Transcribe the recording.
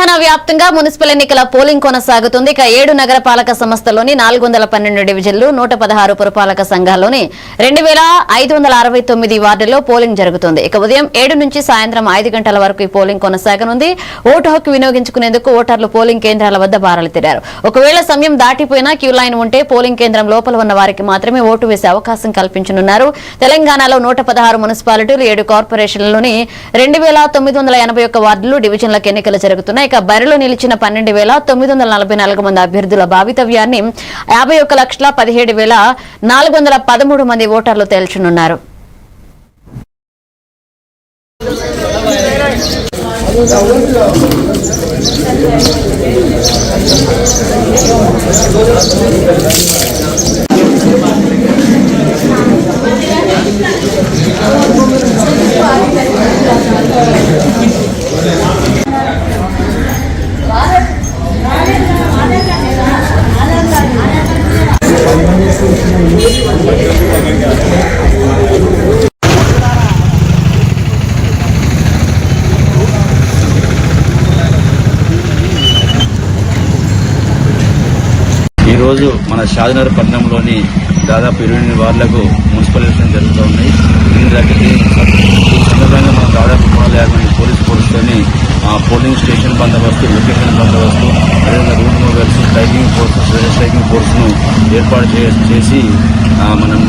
తెలంగాణ వ్యాప్తంగా మున్సిపల్ ఎన్నికల పోలింగ్ కొనసాగుతుంది. ఇక 7 నగరపాలక సంస్థల్లోని 412 డివిజన్లు 116 పురపాలక సంఘాల్లోని 2569 వార్డుల్లో పోలింగ్ జరుగుతుంది. ఇక ఉదయం 7 నుంచి సాయంత్రం 5 గంటల వరకు ఈ పోలింగ్ కొనసాగనుంది. ఓటు హక్కు వినియోగించుకునేందుకు ఓటర్లు పోలింగ్ కేంద్రాల వద్ద బారలు తీరారు. ఒకవేళ సమయం దాటిపోయినా క్యూ లైన్ ఉంటే పోలింగ్ కేంద్రం లోపల ఉన్న వారికి మాత్రమే ఓటు వేసే అవకాశం కల్పించనున్నారు. తెలంగాణలో 116 మున్సిపాలిటీలు 7 కార్పొరేషన్లలోని 2981 వార్డులు డివిజన్లకు ఎన్నికలు జరుగుతున్నాయి. ఇక బరిలో నిలిచిన 12,944 మంది అభ్యర్థుల భావితవ్యాన్ని 51,17,413 మంది ఓటర్లు తేల్చనున్నారు. ఈ రోజు మన షాద్నగర్ పట్టణంలోని దాదాపు 28 వార్డులకు మున్సిపల్ ఎలక్షన్ జరుగుతూ ఉన్నాయి. ఈ సందర్భంగా మనం దాదాపు 350 మంది పోలీస్ ఫోర్స్తోని పోలింగ్ స్టేషన్ బందోబస్తు, లొకేషన్ బందోబస్తు, అదేవిధంగా రూట్ మొబైల్స్, స్ట్రైకింగ్ ఫోర్స్ ను ఏర్పాటు చేసి మనం